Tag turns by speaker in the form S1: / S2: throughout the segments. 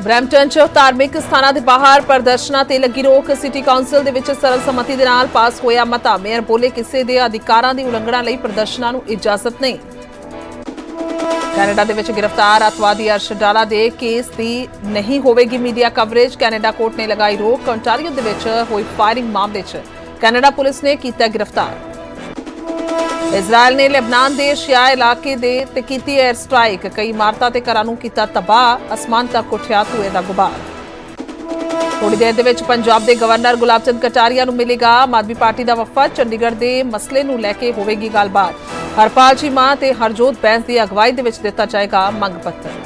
S1: Brampton 'ਚ ਧਾਰਮਿਕ ਸਥਾਨਾਂ ਦੇ ਬਾਹਰ ਪ੍ਰਦਰਸ਼ਨਾਂ ਤੇ ਲੱਗੀ ਰੋਕ। ਸਿਟੀ ਕਾਉਂਸਲ ਦੇ ਵਿੱਚ ਸਰਬਸੰਮਤੀ ਦੇ ਨਾਲ ਪਾਸ ਹੋਇਆ ਮਤਾ। ਮੇਅਰ ਬੋਲੇ ਕਿਸੇ ਦੇ ਅਧਿਕਾਰਾਂ ਦੀ ਉਲੰਘਣਾ ਲਈ ਪ੍ਰਦਰਸ਼ਨਾਂ ਨੂੰ ਇਜਾਜ਼ਤ ਨਹੀਂ। ਕੈਨੇਡਾ ਦੇ ਵਿੱਚ ਗ੍ਰਿਫਤਾਰ ਅੱਤਵਾਦੀ ਅਰਸ਼ ਡਾਲਾ ਦੇ ਕੇਸ ਦੀ ਨਹੀਂ ਹੋਵੇਗੀ ਮੀਡੀਆ ਕਵਰੇਜ। ਕੈਨੇਡਾ ਕੋਰਟ ਨੇ ਲਗਾਈ ਰੋਕ। ontario ਦੇ ਵਿੱਚ ਹੋਈ ਫਾਇਰਿੰਗ ਮਾਮਲੇ 'ਚ ਕੈਨੇਡਾ ਪੁਲਿਸ ਨੇ ਕੀਤਾ ਗ੍ਰਿਫਤਾਰ। ਇਜ਼ਰਾਈਲ ਨੇ ਲੈਬਨਾਨ ਦੇ ਸ਼ਿਆ ਇਲਾਕੇ ਦੇ ਤੇ ਕੀਤੀ 에ਅਰ ਸਟ੍ਰਾਈਕ। ਕਈ ਇਮਾਰਤਾਂ ਤੇ ਘਰਾਂ ਨੂੰ ਕੀਤਾ ਤਬਾਹ। ਅਸਮਾਨ ਤੱਕ ਉੱਠਿਆ ਧੂਏ ਦਾ ਗੁਬਾਰ। ਥੋੜੀ ਦੇਰ ਦੇ ਵਿੱਚ ਪੰਜਾਬ ਦੇ ਗਵਰਨਰ ਗੁਲਾਬ ਚੰਦ ਕਟਾਰੀਆ ਨੂੰ ਮਿਲੇਗਾ ਆਮ ਆਦਮੀ ਪਾਰਟੀ ਦਾ ਵਫਦ। ਚੰਡੀਗੜ੍ਹ ਦੇ ਮਸਲੇ ਨੂੰ ਲੈ ਕੇ ਹੋਵੇਗੀ ਗੱਲਬਾਤ। ਹਰਪਾਲ ਚੀਮਾ ਤੇ ਹਰਜੋਤ ਬੈਂਸ ਦੀ ਅਗਵਾਈ ਦੇ ਵਿੱਚ ਦਿੱਤਾ ਜਾਏਗਾ ਮੰਗ ਪੱਤਰ।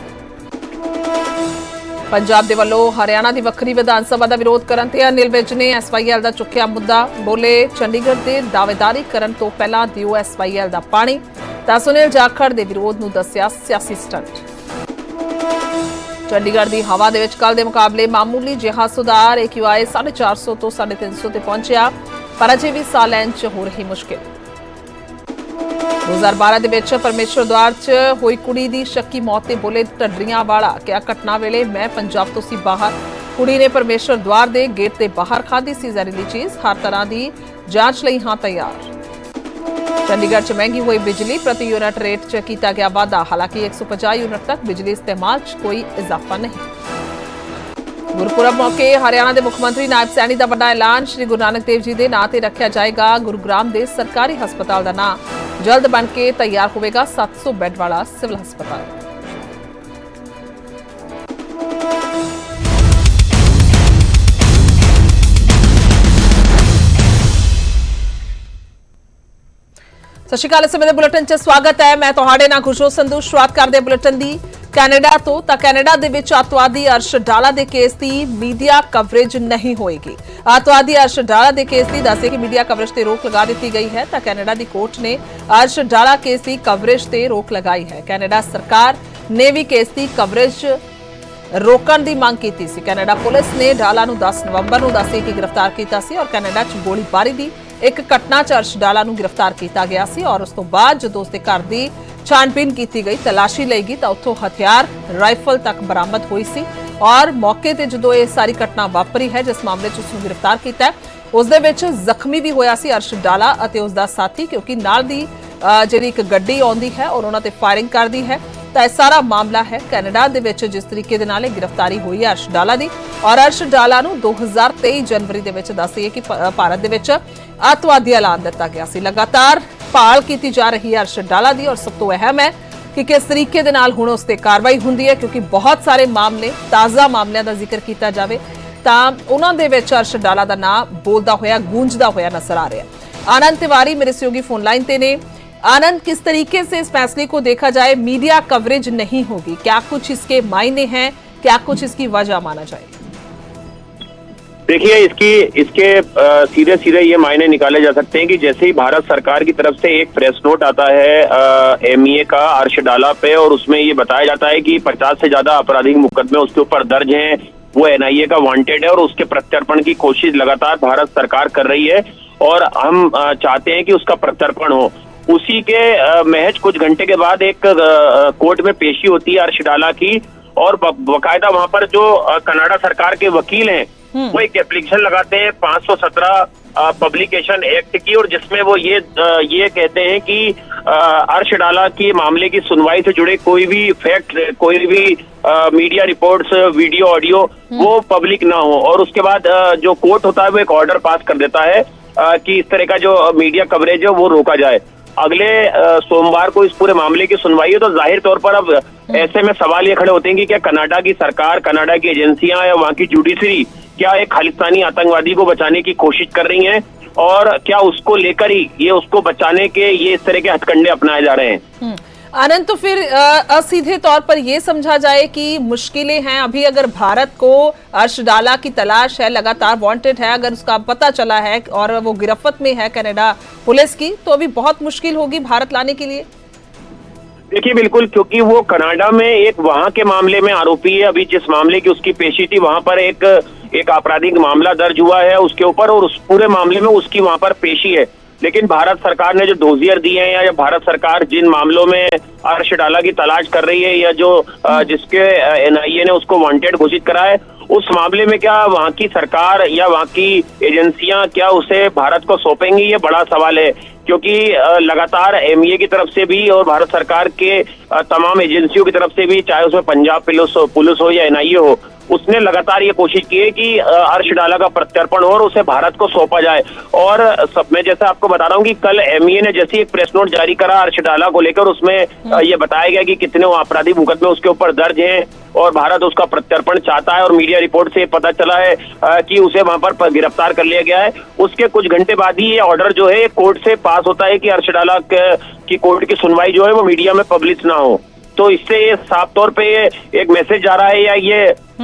S1: ਪੰਜਾਬ ਦੇ ਵੱਲੋਂ ਹਰਿਆਣਾ ਦੀ ਵੱਖਰੀ ਵਿਧਾਨ ਸਭਾ ਦਾ ਵਿਰੋਧ ਕਰਨ ਤੇ ਅਨਿਲ ਵਿਜ ਨੇ SYL ਦਾ ਚੁੱਕਿਆ ਮੁੱਦਾ। ਬੋਲੇ ਚੰਡੀਗੜ੍ਹ ਦੇ ਦਾਅਵੇਦਾਰੀ ਕਰਨ ਤੋਂ ਪਹਿਲਾਂ ਦਿਓ SYL ਦਾ ਪਾਣੀ। ਤਾਂ ਸੁਨੀਲ ਜਾਖੜ ਦੇ ਵਿਰੋਧ ਨੂੰ ਦੱਸਿਆ ਸਿਆਸੀ ਸਟੰਟ। ਚੰਡੀਗੜ੍ਹ ਦੀ ਹਵਾ ਦੇ ਵਿੱਚ ਕੱਲ ਦੇ ਮੁਕਾਬਲੇ ਮਾਮੂਲੀ ਜਿਹਾ ਸੁਧਾਰ। AQI 450 ਤੋਂ 350 ਤੇ ਪਹੁੰਚਿਆ, ਪਰ ਅਜੇ ਵੀ ਸਾਹ ਲੈਣ 'ਚ ਹੋ ਰਹੀ ਮੁਸ਼ਕਿਲ। 2012 ਦੇ ਵਿੱਚ ਪਰਮੇਸ਼ਰ ਦੁਆਰ 'ਚ ਹੋਈ ਕੁੜੀ ਦੀ ਸ਼ੱਕੀ ਮੌਤ ਤੇ ਬੋਲੇ ਢੱਡਰੀਆਂ ਵਾਲਾ। ਕਿਹਾ ਘਟਨਾ ਵੇਲੇ ਮੈਂ ਪੰਜਾਬ ਤੋਂ ਸੀ ਬਾਹਰ। ਕੁੜੀ ਨੇ ਪਰਮੇਸ਼ਰ ਦੁਆਰ ਦੇ ਗੇਟ ਦੇ ਬਾਹਰ ਖਾਧੀ ਸੀ ਜ਼ਹਿਰੀਲੀ ਚੀਜ਼। ਹਰ ਤਰ੍ਹਾਂ ਦੀ ਜਾਂਚ ਲਈ ਹਾਂ ਤਿਆਰ। ਚੰਡੀਗੜ੍ਹ 'ਚ ਮਹਿੰਗੀ ਹੋਈ ਬਿਜਲੀ। ਪ੍ਰਤੀ ਯੂਨਿਟ ਰੇਟ 'ਚ ਕੀਤਾ ਗਿਆ ਵਾਧਾ। ਹਾਲਾਂਕਿ 150 ਯੂਨਿਟ ਤੱਕ ਬਿਜਲੀ ਇਸਤੇਮਾਲ 'ਚ ਕੋਈ ਇਜ਼ਾਫਾ ਨਹੀਂ। ਗੁਰਪੁਰਬ ਮੌਕੇ ਹਰਿਆਣਾ ਦੇ ਮੁੱਖ ਮੰਤਰੀ ਨਾਇਬ ਸੈਣੀ ਦਾ ਵੱਡਾ ਐਲਾਨ। ਸ਼੍ਰੀ ਗੁਰੂ ਨਾਨਕ ਦੇਵ ਜੀ ਦੇ ਨਾਂ ਤੇ ਰੱਖਿਆ ਜਾਏਗਾ ਗੁਰੂਗ੍ਰਾਮ ਦੇ ਸਰਕਾਰੀ ਹਸਪਤਾਲ ਦਾ ਨਾਂ। ਜਲਦ ਬਣ ਕੇ ਤਿਆਰ ਹੋਵੇਗਾ 700 ਬੈੱਡ ਵਾਲਾ ਸਿਵਲ ਹਸਪਤਾਲ। ਸਤਿ ਸ਼੍ਰੀ ਅਕਾਲ। ਇਸ ਸਮੇਂ ਦੇ ਬੁਲੇਟਿਨ 'ਚ ਸਵਾਗਤ ਹੈ। ਮੈਂ ਤੁਹਾਡੇ ਨਾਲ ਖੁਸ਼ਬੂ ਸੰਧੂ। ਸ਼ੁਰੂਆਤ ਕਰਦੇ ਹਾਂ ਬੁਲੇਟਿਨ ਦੀ ਕੈਨੇਡਾ ਤੋਂ। ਤਾਂ ਕੈਨੇਡਾ ਦੇ ਵਿੱਚ ਅੱਤਵਾਦੀ ਅਰਸ਼ ਡਾਲਾ ਦੇ ਕੇਸ ਦੀ ਮੀਡੀਆ ਕਵਰੇਜ ਨਹੀਂ ਹੋਏਗੀ। ਅੱਤਵਾਦੀ ਅਰਸ਼ ਡਾਲਾ ਦੇ ਕੇਸ ਦੀ ਦੱਸੇ ਕਿ ਮੀਡੀਆ ਕਵਰੇਜ ਤੇ ਰੋਕ ਲਗਾ ਦਿੱਤੀ ਗਈ ਹੈ। ਤਾਂ ਕੈਨੇਡਾ ਦੀ ਕੋਰਟ ਨੇ ਅਰਸ਼ ਡਾਲਾ ਕੇਸ ਦੀ ਕਵਰੇਜ ਤੇ ਰੋਕ ਲਗਾਈ ਹੈ। ਕੈਨੇਡਾ ਸਰਕਾਰ ਨੇ ਵੀ ਕੇਸ ਦੀ ਕਵਰੇਜ ਰੋਕਣ ਦੀ ਮੰਗ ਕੀਤੀ ਸੀ। ਕੈਨੇਡਾ ਪੁਲਿਸ ਨੇ ਡਾਲਾ ਨੂੰ 10 ਨਵੰਬਰ ਨੂੰ ਦੱਸੇ ਕਿ ਗ੍ਰਿਫਤਾਰ ਕੀਤਾ ਸੀ ਔਰ ਕੈਨੇਡਾ 'ਚ ਗੋਲੀਬਾਰੀ ਦੀ ਇੱਕ ਘਟਨਾ 'ਚ ਅਰਸ਼ ਡਾਲਾ ਨੂੰ ਗ੍ਰਿਫਤਾਰ ਕੀਤਾ ਗਿਆ ਸੀ ਔਰ ਉਸ ਤੋਂ ਬਾਅਦ ਜਦੋਂ ਉਸਦੇ ਘਰ ਦੀ ਛਾਣਬੀਨ ਕੀਤੀ ਗਈ, ਤਲਾਸ਼ੀ ਲਈ ਗਈ ਤਾਂ ਉੱਥੋਂ ਹਥਿਆਰ, ਰਾਈਫਲ ਤੱਕ ਬਰਾਮਦ ਹੋਈ ਸੀ ਔਰ ਮੌਕੇ ਤੇ ਜਦੋਂ ਇਹ ਸਾਰੀ ਘਟਨਾ ਵਾਪਰੀ ਹੈ ਜਿਸ ਮਾਮਲੇ 'ਚ ਉਸ ਨੂੰ ਗ੍ਰਿਫਤਾਰ ਕੀਤਾ ਉਸ ਦੇ ਵਿੱਚ ਜ਼ਖਮੀ ਵੀ ਹੋਇਆ ਸੀ ਅਰਸ਼ ਡਾਲਾ ਅਤੇ ਉਸ ਦਾ ਸਾਥੀ, ਕਿਉਂਕਿ ਨਾਲ ਦੀ ਜਿਹੜੀ ਇੱਕ ਗੱਡੀ ਆਉਂਦੀ ਹੈ ਔਰ ਉਹਨਾਂ ਤੇ ਫਾਇਰਿੰਗ ਕਰਦੀ ਹੈ। ਤਾਂ ਇਹ ਸਾਰਾ ਮਾਮਲਾ ਹੈ ਕੈਨੇਡਾ ਦੇ ਵਿੱਚ ਜਿਸ ਤਰੀਕੇ ਦੇ ਨਾਲ ਇਹ ਗ੍ਰਿਫਤਾਰੀ ਹੋਈ ਹੈ ਅਰਸ਼ ਡਾਲਾ ਦੀ। ਔਰ ਅਰਸ਼ ਡਾਲਾ ਨੂੰ 2023 ਜਨਵਰੀ ਦੇ ਵਿੱਚ ਦੱਸਿਏ ਕਿ ਭਾਰਤ ਦੇ ਵਿੱਚ ਅੱਤਵਾਦੀ ਐਲਾਨ ਦਿੱਤਾ ਗਿਆ ਸੀ। ਲਗਾਤਾਰ ਭਾਲ ਕੀਤੀ ਜਾ ਰਹੀ ਹੈ ਅਰਸ਼ ਡਾਲਾ ਦੀ ਔਰ ਸਭ ਤੋਂ ਅਹਿਮ ਹੈ ਕਿ ਕਿਸ ਤਰੀਕੇ ਦੇ ਨਾਲ ਹੁਣ ਉਸ ਤੇ ਕਾਰਵਾਈ ਹੁੰਦੀ ਹੈ, ਕਿਉਂਕਿ ਬਹੁਤ ਸਾਰੇ ਮਾਮਲੇ, ਤਾਜ਼ਾ ਮਾਮਲਿਆਂ ਦਾ ਜ਼ਿਕਰ ਕੀਤਾ ਜਾਵੇ ਤਾਂ ਉਹਨਾਂ ਦੇ ਵਿੱਚ ਅਰਸ਼ ਡਾਲਾ ਦਾ ਨਾਮ ਬੋਲਦਾ ਹੋਇਆ, ਗੂੰਜਦਾ ਹੋਇਆ ਨਜ਼ਰ ਆ ਰਿਹਾ। आनंद तिवारी मेरे सहयोगी फोन लाइन पे ने। आनंद, किस तरीके से इस फैसले को देखा जाए, मीडिया कवरेज नहीं होगी, क्या कुछ इसके मायने हैं, क्या कुछ इसकी वजह माना जाए?
S2: देखिए, इसके सीधे सीधे ये मायने निकाले जा सकते हैं कि जैसे ही भारत सरकार की तरफ से एक प्रेस नोट आता है ME का अर्श डाला पे और उसमें ये बताया जाता है कि 50 से ज्यादा आपराधिक मुकदमे उसके ऊपर दर्ज हैं, वो NIA का वांटेड है और उसके प्रत्यर्पण की कोशिश लगातार भारत सरकार कर रही है और हम चाहते हैं कि उसका प्रत्यर्पण हो। उसी के महज कुछ घंटे के बाद एक कोर्ट में पेशी होती है अर्श डाला की और बाकायदा वहां पर जो कनाडा सरकार के वकील हैं वो एक एप्लीकेशन लगाते हैं 517 पब्लिकेशन एक्ट की और जिसमें वो ये कहते हैं कि अर्श डाला की मामले की सुनवाई से जुड़े कोई भी फैक्ट, कोई भी मीडिया रिपोर्ट्स, वीडियो, ऑडियो वो पब्लिक ना हो। और उसके बाद जो कोर्ट होता है वो एक ऑर्डर पास कर देता है कि इस तरह का जो मीडिया कवरेज है वो रोका जाए। अगले सोमवार को इस पूरे मामले की सुनवाई है तो जाहिर तौर पर अब ऐसे में सवाल ये खड़े होते हैं कि क्या कनाडा की सरकार, कनाडा की एजेंसियां या वहां की जुडिशरी क्या एक खालिस्तानी आतंकवादी को बचाने की कोशिश कर रही हैं और क्या उसको लेकर ही ये उसको बचाने के ये इस तरह के हथकंडे अपनाए जा रहे हैं।
S1: आनंद, तो फिर असीधे तौर पर यह समझा जाए कि मुश्किलें हैं अभी, अगर भारत को अर्श डाला की तलाश है, लगातार वांटेड है, अगर उसका पता चला है और वो गिरफ्त में है कनाडा पुलिस की, तो अभी बहुत मुश्किल होगी भारत लाने के लिए।
S2: देखिए, बिल्कुल, क्योंकि वो कनाडा में एक वहां के मामले में आरोपी है। अभी जिस मामले की उसकी पेशी थी वहां पर एक आपराधिक मामला दर्ज हुआ है उसके ऊपर और उस पूरे मामले में उसकी वहां पर पेशी है। लेकिन भारत सरकार ने जो डोजियर दिए हैं या भारत सरकार जिन मामलों में अर्श डाला की तलाश कर रही है या जो जिसके एनआईए ने उसको वांटेड घोषित करा है, उस मामले में क्या वहां की सरकार या वहां की एजेंसियां क्या उसे भारत को सौंपेंगी, ये बड़ा सवाल है। क्योंकि लगातार एमईए की तरफ से भी और भारत सरकार के तमाम एजेंसियों की तरफ से भी, चाहे उसमें पंजाब पुलिस हो या एनआईए हो, उसने लगातार ये कोशिश की है कि अर्श डाला का प्रत्यर्पण हो और उसे भारत को सौंपा जाए। और मैं जैसा आपको बता रहा हूँ कि कल एमईए ने जैसे एक प्रेस नोट जारी करा अर्श डाला को लेकर, उसमें ये बताया गया कि कितने आपराधिक मुकदमे उसके ऊपर दर्ज हैं और भारत उसका प्रत्यर्पण चाहता है। और मीडिया रिपोर्ट से पता चला है कि उसे वहां पर गिरफ्तार कर लिया गया है। उसके कुछ घंटे बाद ही ये ऑर्डर जो है कोर्ट से पास होता है कि अर्श डाला की कोर्ट की सुनवाई जो है वो मीडिया में पब्लिश ना हो। तो इससे ये साफ तौर पे ये एक मैसेज जा रहा है या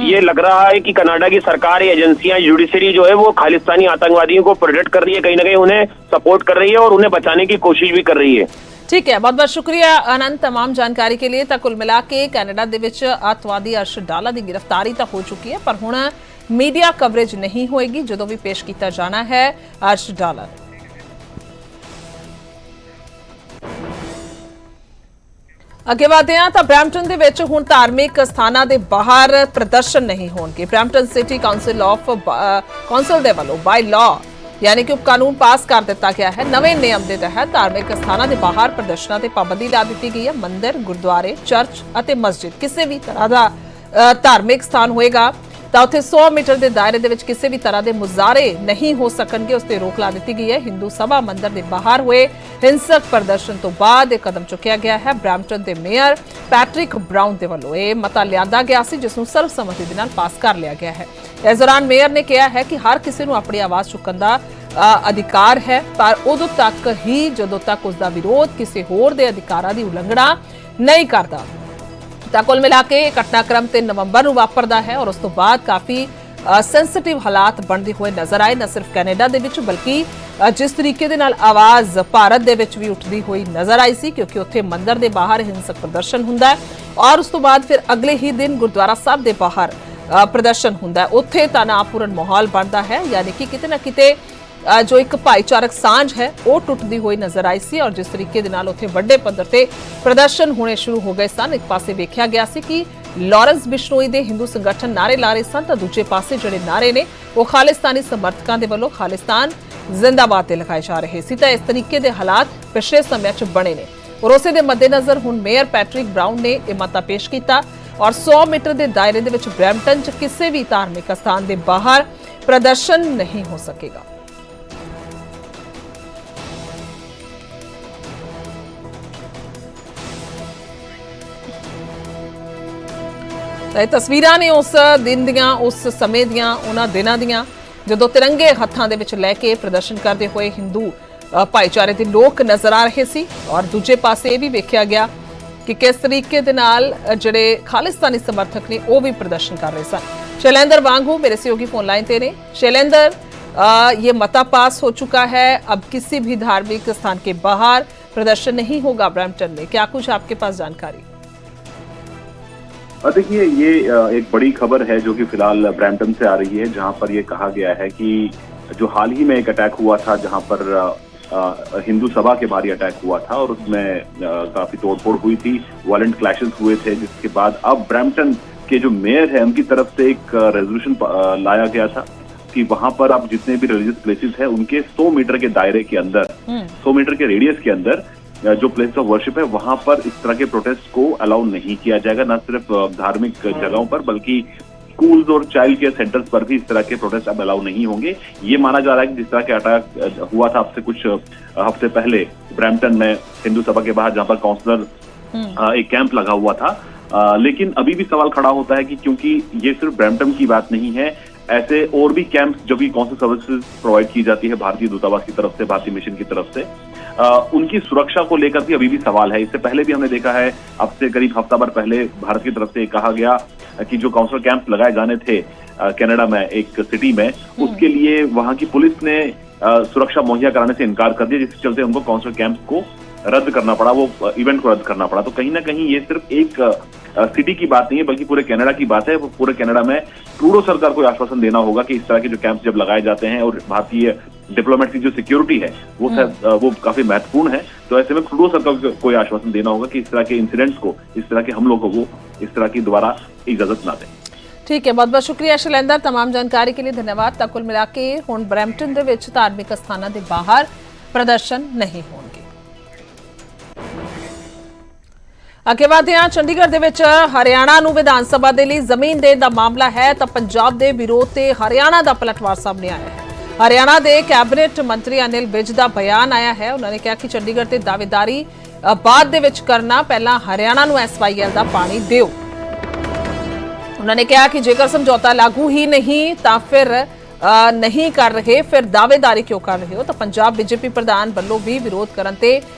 S2: ये लग रहा है कि कनाडा की सरकार या एजेंसियां, जुडिशरी जो है वो खालिस्तानी आतंकवादियों को प्रोटेक्ट कर रही है, कहीं ना कहीं उन्हें सपोर्ट कर रही है और उन्हें बचाने की कोशिश भी कर रही है।
S1: ठीक है, बहुत बहुत शुक्रिया आनंद तमाम जानकारी के लिए। ਤਾਂ ਕੁੱਲ ਮਿਲਾ ਕੇ ਕੈਨੇਡਾ ਦੇ ਵਿੱਚ ਅੱਤਵਾਦੀ ਅਰਸ਼ ਡਾਲਾ ਦੀ ਗ੍ਰਿਫਤਾਰੀ ਤਾਂ ਹੋ ਚੁੱਕੀ ਹੈ, ਪਰ ਹੁਣ ਮੀਡੀਆ ਕਵਰੇਜ ਨਹੀਂ ਹੋਏਗੀ ਜਦੋਂ ਵੀ ਪੇਸ਼ ਕੀਤਾ ਜਾਣਾ ਹੈ ਅਰਸ਼ ਡਾਲਾ। ਅੱਗੇ ਵਧਦੇ ਹਾਂ ਤਾਂ ਬਰੈਂਪਟਨ ਦੇ ਵਿੱਚ ਹੁਣ ਧਾਰਮਿਕ ਸਥਾਨਾਂ ਦੇ ਬਾਹਰ ਪ੍ਰਦਰਸ਼ਨ ਨਹੀਂ ਹੋਣਗੇ। ਬਰੈਂਪਟਨ ਸਿਟੀ ਕਾਉਂਸਲ ਦੇ ਵੱਲੋਂ ਬਾਈ ਲਾਅ यानी कि कानून पास कर दिता गया है। नवे नियम के तहत धार्मिक स्थानों के बाहर प्रदर्शनों पर पाबंदी ला दी गई है। मंदिर, गुरुद्वारे, चर्च और मस्जिद किसी भी तरह का धार्मिक स्थान होएगा तो उत्थे 100 मीटर के दायरे के किसी भी तरह के मुजाहरे नहीं हो सकणगे, उस पर रोक ला दी गई है। हिंदू सभा मंदिर के बाहर हुए हिंसक प्रदर्शन तो बाद एक कदम चुकया गया है। ब्रैम्पटन के मेयर पैट्रिक ब्राउन के वल्लों यह मता लिया गया सी जिसनूं सर्वसम्मति दे नाल पास कर लिया गया है। इस दौरान मेयर ने कहा है कि हर किसी को अपनी आवाज़ चुकन का अधिकार है, पर उदों तक ही जदों तक उसका विरोध किसी होर दे अधिकारां की उलंघना नहीं करता। ਤਾਂ ਕੁੱਲ ਮਿਲਾ ਕੇ ਘਟਨਾਕ੍ਰਮ 3 ਨਵੰਬਰ ਨੂੰ ਵਾਪਰਦਾ ਹੈ ਔਰ ਉਸ ਤੋਂ ਬਾਅਦ ਕਾਫੀ ਸੈਂਸਿਟਿਵ ਹਾਲਾਤ ਬਣਦੇ ਹੋਏ ਨਜ਼ਰ ਆਏ, ਨਾ ਸਿਰਫ ਕੈਨੇਡਾ ਦੇ ਵਿੱਚ ਬਲਕਿ ਜਿਸ ਤਰੀਕੇ ਦੇ ਨਾਲ ਆਵਾਜ਼ ਭਾਰਤ ਦੇ ਵਿੱਚ ਵੀ ਉੱਠਦੀ ਹੋਈ ਨਜ਼ਰ ਆਈ ਸੀ, ਕਿਉਂਕਿ ਉੱਥੇ ਮੰਦਿਰ ਦੇ ਬਾਹਰ ਹਿੰਸਕ ਪ੍ਰਦਰਸ਼ਨ ਹੁੰਦਾ ਹੈ ਔਰ ਉਸ ਤੋਂ ਬਾਅਦ ਫਿਰ ਅਗਲੇ ਹੀ ਦਿਨ ਗੁਰਦੁਆਰਾ ਸਾਹਿਬ ਦੇ ਬਾਹਰ ਪ੍ਰਦਰਸ਼ਨ ਹੁੰਦਾ ਹੈ। ਉੱਥੇ ਤਣਾਅਪੂਰਨ ਮਾਹੌਲ ਬਣਦਾ ਹੈ, ਯਾਨੀ ਕਿ ਕਿਤੇ ਨਾ ਕਿਤੇ जो एक भाईचारक सांझ है वो टुटती हुई नजर आई सी और जिस तरीके दे नाल उत्थे वड्डे पद्धर ते प्रदर्शन होने शुरू हो गए सन। एक पासे वेख्या गया सी कि लॉरेंस बिश्नोई दे हिंदू संगठन नारे ला रहे सन, तो दूजे पासे जिहड़े नारे ने वो खालिस्तानी समर्थकां दे वल्लों खालिस्तान जिंदाबाद ते लगाए जा रहे सी। तो इस तरीके दे हालात पिछले समय च बने ने और उसे दे मद्देनज़र हुण मेयर पैट्रिक ब्राउन ने यह मता पेश किया और 100 मीटर के दायरे दे विच ब्रैम्पटन च किसी भी धार्मिक स्थान के बाहर प्रदर्शन नहीं हो सकेगा। तस्वीरां ने उस दिन दियां, उस समय दियां, उन्हां दिनां दियां जदों तिरंगे हत्थां दे विच लैके प्रदर्शन करते हुए हिंदू भाईचारे के लोग नज़र आ रहे सी और दूजे पासे ये भी वेख्या गया कि किस तरीके दे नाल जिहड़े खालिस्तानी समर्थक ने वो भी प्रदर्शन कर रहे सन। शैलेंद्र वांगू मेरे सहयोगी फोन लाइन ते ने। शैलेंद्र, ये मता पास हो चुका है, अब किसी भी धार्मिक स्थान के बाहर प्रदर्शन नहीं होगा ब्रैम्पटन में, क्या कुछ आपके पास जानकारी?
S3: देखिए, ये एक बड़ी खबर है जो कि फिलहाल ब्रैम्पटन से आ रही है, जहां पर ये कहा गया है कि जो हाल ही में एक अटैक हुआ था जहां पर हिंदू सभा के बाहर अटैक हुआ था और उसमें काफी तोड़फोड़ हुई थी, वायलेंट क्लैशेस हुए थे, जिसके बाद अब ब्रैम्पटन के जो मेयर है उनकी तरफ से एक रेजोल्यूशन लाया गया था कि वहां पर अब जितने भी रिलीजियस प्लेसेस है उनके 100 मीटर के दायरे के अंदर, 100 मीटर के रेडियस के अंदर जो प्लेस ऑफ वर्शिप है वहां पर इस तरह के प्रोटेस्ट को अलाउ नहीं किया जाएगा। न सिर्फ धार्मिक जगहों पर बल्कि स्कूल्स और चाइल्ड केयर सेंटर्स पर भी इस तरह के प्रोटेस्ट अब अलाउ नहीं होंगे। ये माना जा रहा है कि जिस तरह के अटैक हुआ था अब से कुछ हफ्ते पहले ब्रैम्पटन में हिंदू सभा के बाहर, जहां पर काउंसलर एक कैंप लगा हुआ था, लेकिन अभी भी सवाल खड़ा होता है कि क्योंकि ये सिर्फ ब्रैम्पटन की बात नहीं है, ऐसे और भी कैंप्स जो भी काउंसिल सर्विसेज प्रोवाइड की जाती है भारतीय दूतावास की तरफ से, भारतीय मिशन की तरफ से, उनकी सुरक्षा को लेकर भी अभी भी सवाल है। इससे पहले भी हमने देखा है, अब से करीब हफ्ता भर पहले भारत की तरफ से कहा गया कि जो काउंसिल कैंप लगाए जाने थे कनाडा में एक सिटी में, उसके लिए वहां की पुलिस ने सुरक्षा मुहैया कराने से इनकार कर दिया, जिसके चलते उनको काउंसिल कैंप को रद्द करना पड़ा, वो इवेंट को रद्द करना पड़ा। तो कहीं ना कहीं ये सिर्फ एक सिटी की बात नहीं है बल्कि पूरे कनाडा की बात है। पूरे कनाडा में ट्रूडो सरकार को आश्वासन देना होगा कि इस तरह के जो कैंप जब लगाए जाते हैं और भारतीय डिप्लोमेट की जो सिक्योरिटी है वो काफी महत्वपूर्ण है। तो ऐसे में ट्रूडो सरकार को कोई आश्वासन देना होगा कि इस तरह के इंसिडेंट्स को, इस तरह के हमलों को वो इस तरह की दोबारा इजाजत ना दें।
S1: ठीक है, बहुत बहुत शुक्रिया शैलेंद्र, तमाम जानकारी के लिए धन्यवाद। ਤਾਂ ਕੁੱਲ ਮਿਲਾ ਕੇ ਹੁਣ ਬਰੈਂਪਟਨ ਦੇ ਵਿੱਚ ਧਾਰਮਿਕ ਸਥਾਨਾਂ ਦੇ ਬਾਹਰ ਪ੍ਰਦਰਸ਼ਨ ਨਹੀਂ ਹੋਣਗੇ। ਅੱਗੇ ਵਧਦੇ ਹਾਂ, ਚੰਡੀਗੜ੍ਹ ਦੇ ਵਿੱਚ ਹਰਿਆਣਾ ਨੂੰ ਵਿਧਾਨ ਸਭਾ ਦੇ ਲਈ ਜ਼ਮੀਨ ਦੇਣ ਦਾ ਮਾਮਲਾ ਹੈ ਤਾਂ ਪੰਜਾਬ ਦੇ ਵਿਰੋਧ ਤੇ ਹਰਿਆਣਾ ਦਾ ਪਲਟਵਾਰ ਸਾਹਮਣੇ ਆਇਆ ਹੈ। ਹਰਿਆਣਾ ਦੇ ਕੈਬਨਿਟ ਮੰਤਰੀ ਅਨਿਲ ਵਿਜ ਦਾ ਬਿਆਨ ਆਇਆ ਹੈ। ਉਹਨਾਂ ਨੇ ਕਿਹਾ ਕਿ ਚੰਡੀਗੜ੍ਹ ਤੇ ਦਾਅਵੇਦਾਰੀ ਬਾਅਦ ਦੇ ਵਿੱਚ ਕਰਨਾ, ਪਹਿਲਾਂ ਹਰਿਆਣਾ ਨੂੰ SYL ਦਾ ਪਾਣੀ ਦਿਓ। उन्होंने कहा कि जेकर समझौता लागू ही नहीं तो फिर नहीं कर रहे, फिर दावेदारी क्यों कर रहे हो। तो पंजाब बीजेपी प्रधान ਵੱਲੋਂ भी विरोध ਕਰਨ ਤੇ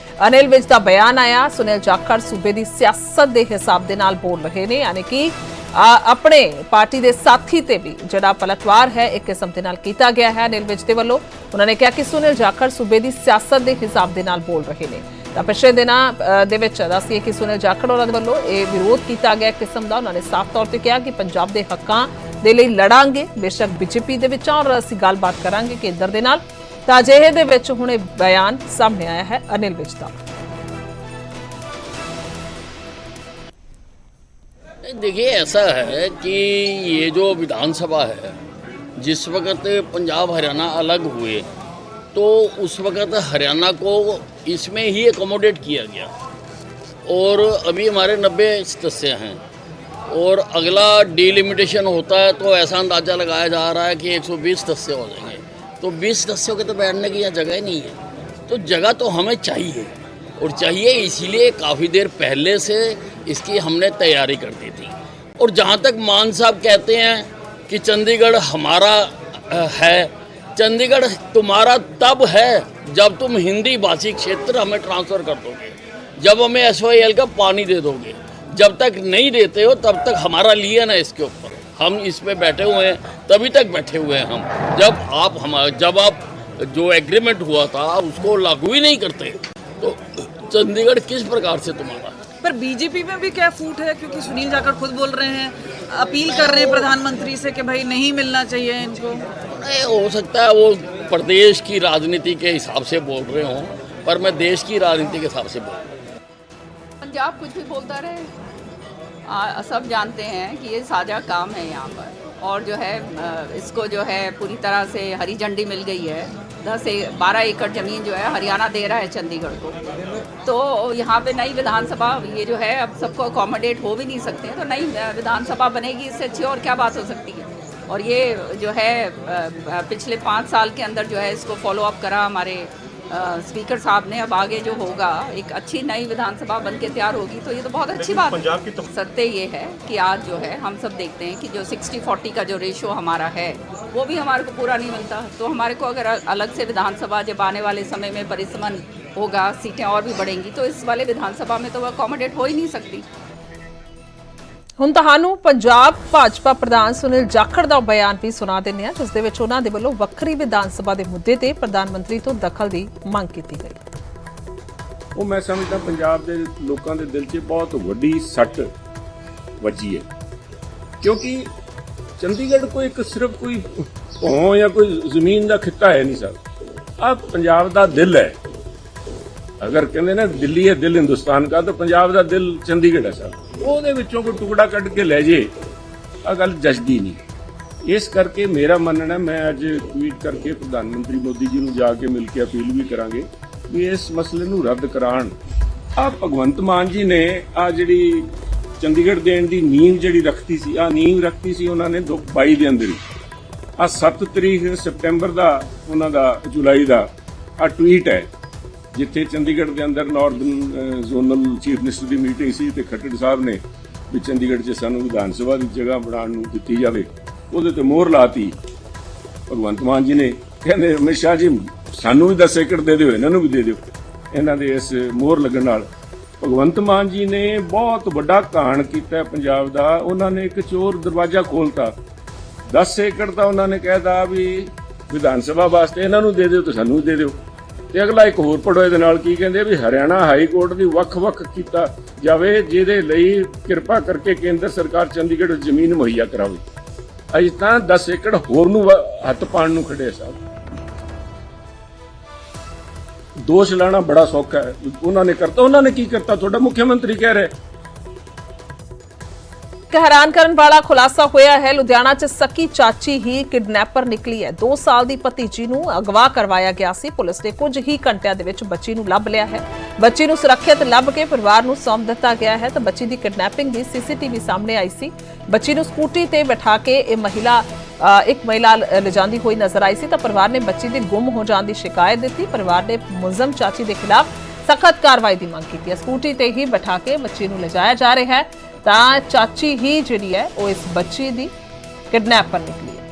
S1: ਅਨਿਲ ਵਿਜ ਦਾ ਬਿਆਨ ਆਇਆ। ਸੁਨੀਲ ਜਾਖੜ ਸੂਬੇ ਦੀ ਸਿਆਸਤ ਦੇ ਹਿਸਾਬ ਦੇ ਨਾਲ ਬੋਲ ਰਹੇ ਨੇ, ਯਾਨੀ ਕਿ ਆਪਣੇ ਪਾਰਟੀ ਦੇ ਸਾਥੀ ਤੇ ਵੀ ਜਿਹੜਾ ਪਲਟਵਾਰ ਹੈ ਇੱਕ ਕਿਸਮ ਦੇ ਨਾਲ ਕੀਤਾ ਗਿਆ ਹੈ ਅਨਿਲ ਵਿਜ ਦੇ ਵੱਲੋਂ। ਉਹਨਾਂ ਨੇ ਕਿਹਾ ਕਿ ਸੁਨੀਲ ਜਾਖੜ ਸੂਬੇ ਦੀ ਸਿਆਸਤ ਦੇ ਹਿਸਾਬ ਦੇ ਨਾਲ ਬੋਲ ਰਹੇ ਨੇ। ਤਾਂ ਪਿਛਲੇ ਦਿਨਾਂ ਦੇ ਵਿੱਚ ਦੱਸੀਏ ਕਿ ਸੁਨੀਲ ਜਾਖੜ ਹੋਰਾਂ ਦੇ ਵੱਲੋਂ ਇਹ ਵਿਰੋਧ ਕੀਤਾ ਗਿਆ ਕਿਸਮ ਦਾ। ਉਹਨਾਂ ਨੇ ਸਾਫ਼ ਤੌਰ ਤੇ ਕਿਹਾ ਕਿ ਪੰਜਾਬ ਦੇ ਹੱਕਾਂ ਦੇ ਲਈ ਲੜਾਂਗੇ, ਬੇਸ਼ੱਕ ਬੀਜੇਪੀ ਦੇ ਵਿੱਚ ਔਰ ਅਸੀਂ ਗੱਲਬਾਤ ਕਰਾਂਗੇ ਕੇਂਦਰ ਦੇ ਨਾਲ। ਤਾਂ ਅਜਿਹੇ ਦੇ ਵਿੱਚ ਹੁਣ ਇਹ ਬਿਆਨ ਸਾਹਮਣੇ ਆਇਆ ਹੈ ਅਨਿਲ ਵਿਜ ਦਾ।
S4: देखिए, ऐसा है कि ये जो विधानसभा है, जिस वक्त पंजाब हरियाणा अलग हुए तो उस वक्त हरियाणा को इसमें ही एकोमोडेट किया गया और अभी हमारे 90 सदस्य हैं और अगला डिलिमिटेशन होता है तो ऐसा अंदाज़ा लगाया जा रहा है कि 120 सदस्य हो जाएंगे। तो 20 सदस्यों के तो बैठने की यहाँ जगह ही नहीं है। तो जगह तो हमें चाहिए और चाहिए इसीलिए काफ़ी देर पहले से इसकी हमने तैयारी कर दी थी। और जहाँ तक मान साहब कहते हैं कि चंडीगढ़ हमारा है, चंडीगढ़ तुम्हारा तब है जब तुम हिंदी भाषी क्षेत्र हमें ट्रांसफ़र कर दोगे, जब हमें SYL का पानी दे दोगे। जब तक नहीं देते हो तब तक हमारा लिया ना इसके ऊपर, हम इस पे बैठे हुए हैं, तभी तक बैठे हुए हैं हम। जब आप जो एग्रीमेंट हुआ था उसको लागू ही नहीं करते तो चंडीगढ़ किस प्रकार से तुम्हारा।
S5: पर बीजेपी में भी क्या फूट है, क्योंकि सुनील जाखड़ खुद बोल रहे हैं, अपील कर रहे हैं प्रधानमंत्री से कि भाई नहीं मिलना चाहिए इनको।
S4: नहीं, हो सकता है वो प्रदेश की राजनीति के हिसाब से बोल रहे हों, पर मैं देश की राजनीति के हिसाब से बोल रहा हूँ।
S6: पंजाब कुछ भी बोलता रहे, सब जानते हैं कि ये साझा काम है यहाँ पर। और जो है इसको जो है पूरी तरह से हरी झंडी मिल गई है। 12 एकड़ ज़मीन जो है हरियाणा दे रहा है चंडीगढ़ को। तो यहाँ पे नई विधानसभा ये जो है अब सबको अकोमोडेट हो भी नहीं सकते, तो नई विधानसभा बनेगी, इससे अच्छी और क्या बात हो सकती है। और ये जो है पिछले 5 साल के अंदर जो है इसको फॉलो अप करा हमारे स्पीकर साहब ने। अब आगे जो होगा एक अच्छी नई विधानसभा बन के तैयार होगी तो ये तो बहुत अच्छी बात है। सत्य ये है कि आज जो है हम सब देखते हैं कि जो 60-40 का जो रेशो हमारा है वो भी हमारे को पूरा नहीं मिलता। तो हमारे को अगर अलग से विधानसभा जब आने वाले समय में परिसमन होगा, सीटें और भी बढ़ेंगी, तो इस वाले विधानसभा में तो वो अकोमोडेट हो ही नहीं सकती।
S1: ਹੁਣ ਤੁਹਾਨੂੰ ਪੰਜਾਬ ਭਾਜਪਾ ਪ੍ਰਧਾਨ ਸੁਨੀਲ ਜਾਖੜ ਦਾ ਬਿਆਨ ਵੀ ਸੁਣਾ ਦਿੰਦੇ ਹਾਂ, ਜਿਸ ਦੇ ਵਿੱਚ ਉਹਨਾਂ ਦੇ ਵੱਲੋਂ ਵੱਖਰੀ ਵਿਧਾਨ ਸਭਾ ਦੇ ਮੁੱਦੇ ਤੇ ਪ੍ਰਧਾਨ ਮੰਤਰੀ ਤੋਂ ਦਖਲ ਦੀ ਮੰਗ ਕੀਤੀ ਗਈ।
S7: ਉਹ ਮੈਂ ਸਮਝਦਾ ਪੰਜਾਬ ਦੇ ਲੋਕਾਂ ਦੇ ਦਿਲ 'ਚ ਬਹੁਤ ਵੱਡੀ ਸੱਟ ਵੱਜੀ ਹੈ, ਕਿਉਂਕਿ ਚੰਡੀਗੜ੍ਹ ਕੋਈ ਇੱਕ ਸਿਰਫ ਕੋਈ ਭੌਂ ਜਾਂ ਕੋਈ ਜ਼ਮੀਨ ਦਾ ਖਿੱਤਾ ਹੈ ਨਹੀਂ ਸਰ। ਆਹ ਪੰਜਾਬ ਦਾ ਦਿਲ ਹੈ। ਅਗਰ ਕਹਿੰਦੇ ਨਾ ਦਿੱਲੀ ਹੈ ਦਿਲ ਹਿੰਦੁਸਤਾਨ ਦਾ, ਤਾਂ ਪੰਜਾਬ ਦਾ ਦਿਲ ਚੰਡੀਗੜ੍ਹ ਹੈ ਸਰ। ਉਹਦੇ ਵਿੱਚੋਂ ਕੋਈ ਟੁਕੜਾ ਕੱਢ ਕੇ ਲੈ ਜੇ, ਆਹ ਗੱਲ ਜਚਦੀ ਨਹੀਂ। ਇਸ ਕਰਕੇ ਮੇਰਾ ਮੰਨਣਾ, ਮੈਂ ਅੱਜ ਟਵੀਟ ਕਰਕੇ ਪ੍ਰਧਾਨ ਮੰਤਰੀ ਮੋਦੀ ਜੀ ਨੂੰ ਜਾ ਕੇ ਮਿਲ ਕੇ ਅਪੀਲ ਵੀ ਕਰਾਂਗੇ ਵੀ ਇਸ ਮਸਲੇ ਨੂੰ ਰੱਦ ਕਰਾਉਣ। ਆਹ ਭਗਵੰਤ ਮਾਨ ਜੀ ਨੇ ਆਹ ਜਿਹੜੀ ਚੰਡੀਗੜ੍ਹ ਦੇਣ ਦੀ ਨੀਂਹ ਜਿਹੜੀ ਰੱਖਤੀ ਸੀ, ਆਹ ਨੀਂਹ ਰੱਖਤੀ ਸੀ ਉਹਨਾਂ ਨੇ 2022 ਦੇ ਅੰਦਰ ਹੀ। ਆਹ 7 ਤਰੀਕ ਸਤੰਬਰ ਦਾ ਉਹਨਾਂ ਦਾ ਜੁਲਾਈ ਦਾ ਆਹ ਟਵੀਟ ਹੈ, ਜਿੱਥੇ ਚੰਡੀਗੜ੍ਹ ਦੇ ਅੰਦਰ ਨਾਰਥਰਨ ਜ਼ੋਨਲ ਚੀਫ ਮਿਨਿਸਟਰ ਦੀ ਮੀਟਿੰਗ ਸੀ ਤੇ ਖੱਟੜ ਸਾਹਿਬ ਨੇ ਵੀ ਚੰਡੀਗੜ੍ਹ 'ਚ ਸਾਨੂੰ ਵਿਧਾਨ ਸਭਾ ਦੀ ਜਗ੍ਹਾ ਬਣਾਉਣ ਨੂੰ ਦਿੱਤੀ ਜਾਵੇ। ਉਹਦੇ ਤੇ ਮੋਹਰ ਲਾਤੀ ਭਗਵੰਤ ਮਾਨ ਜੀ ਨੇ। ਕਹਿੰਦੇ ਅਮਿਤ ਸ਼ਾਹ ਜੀ ਸਾਨੂੰ ਵੀ 10 ਏਕੜ ਦੇ ਦਿਓ, ਇਹਨਾਂ ਨੂੰ ਵੀ ਦੇ ਦਿਓ। ਇਹਨਾਂ ਦੇ ਇਸ ਮੋਹਰ ਲੱਗਣ ਨਾਲ ਭਗਵੰਤ ਮਾਨ ਜੀ ਨੇ ਬਹੁਤ ਵੱਡਾ ਕਾਂਡ ਕੀਤਾ ਪੰਜਾਬ ਦਾ। ਉਹਨਾਂ ਨੇ ਇੱਕ ਚੋਰ ਦਰਵਾਜ਼ਾ ਖੋਲ੍ਹਤਾ। 10 ਏਕੜ ਤਾਂ ਉਹਨਾਂ ਨੇ ਕਹਿਤਾ ਵੀ ਵਿਧਾਨ ਸਭਾ ਵਾਸਤੇ ਇਹਨਾਂ ਨੂੰ ਦੇ ਦਿਓ ਤੇ ਸਾਨੂੰ ਵੀ ਦੇ ਦਿਓ। ਤੇ ਅਗਲਾ ਇੱਕ ਹੋਰ ਪੜੋ ਇਹਦੇ ਨਾਲ ਕੀ ਕਹਿੰਦੇ ਵੀ ਹਰਿਆਣਾ ਹਾਈ ਕੋਰਟ ਦੀ ਵੱਖ-ਵੱਖ ਕੀਤਾ ਜਾਵੇ, ਜਿਹਦੇ ਲਈ ਕਿਰਪਾ ਕਰਕੇ ਕੇਂਦਰ ਸਰਕਾਰ ਚੰਡੀਗੜ੍ਹ ਜ਼ਮੀਨ ਮੁਹੱਈਆ ਕਰਾਵੇ। ਅਜੇ ਤਾਂ 10 ਏਕੜ ਹੋਰ ਨੂੰ ਹੱਥ ਪਾਉਣ ਨੂੰ ਖੜੇ ਸਾਹਿਬ। ਦੋਸ਼ ਲਾਣਾ ਬੜਾ ਸੌਖਾ ਹੈ। ਉਹਨਾਂ ਨੇ ਕਰਤਾ, ਉਹਨਾਂ ਨੇ ਕੀ ਕਰਤਾ? ਤੁਹਾਡਾ ਮੁੱਖ ਮੰਤਰੀ ਕਹਿ ਰਿਹਾ।
S1: ਇੱਕ ਹੈਰਾਨ ਕਰਨ ਵਾਲਾ ਖੁਲਾਸਾ ਹੋਇਆ ਹੈ। ਲੁਧਿਆਣਾ 'ਚ ਸਕੀ ਚਾਚੀ ਹੀ ਕਿਡਨੈਪਰ ਨਿਕਲੀ ਹੈ। 2 ਸਾਲ ਦੀ ਭਤੀਜੀ ਨੂੰ ਅਗਵਾ ਕਰਵਾਇਆ ਗਿਆ ਸੀ। ਪੁਲਿਸ ਨੇ ਕੁਝ ਹੀ ਘੰਟਿਆਂ ਦੇ ਵਿੱਚ ਬੱਚੀ ਨੂੰ ਲੱਭ ਲਿਆ ਹੈ। ਬੱਚੀ ਨੂੰ ਸੁਰੱਖਿਅਤ ਲੱਭ ਕੇ ਪਰਿਵਾਰ ਨੂੰ ਸੌਂਪ ਦਿੱਤਾ ਗਿਆ ਹੈ ਤਾਂ ਬੱਚੀ ਦੀ ਕਿਡਨੈਪਿੰਗ ਦੀ ਸੀਸੀਟੀਵੀ ਸਾਹਮਣੇ ਆਈ ਸੀ। ਬੱਚੀ ਨੂੰ ਸਕੂਟੀ ਤੇ ਬਿਠਾ ਕੇ ਇੱਕ ਮਹਿਲਾ ਲਿਜਾਂਦੀ ਹੋਈ ਨਜ਼ਰ ਆਈ ਸੀ ਤਾਂ ਪਰਿਵਾਰ ਨੇ ਬੱਚੀ ਦੇ ਗੁੰਮ ਹੋ ਜਾਣ ਦੀ ਸ਼ਿਕਾਇਤ ਦਿੱਤੀ। ਪਰਿਵਾਰ ਨੇ ਮੁਲਜ਼ਮ ਚਾਚੀ ਦੇ ਖਿਲਾਫ ਸਖਤ ਕਾਰਵਾਈ ਦੀ ਮੰਗ ਕੀਤੀ ਹੈ। ਸਕੂਟੀ ਤੇ ਹੀ ਬਿਠਾ ਕੇ ਬੱਚੀ ਨੂੰ ਲਿਜਾਇਆ ਜਾ ਰਿਹਾ ਹੈ ਤਾਂ ਚਾਚੀ ਹੀ ਜਿਹੜੀ ਹੈ ਉਹ ਇਸ ਬੱਚੀ ਦੀ ਕਿਡਨੈਪਰ ਨਿਕਲੀ ਹੈ।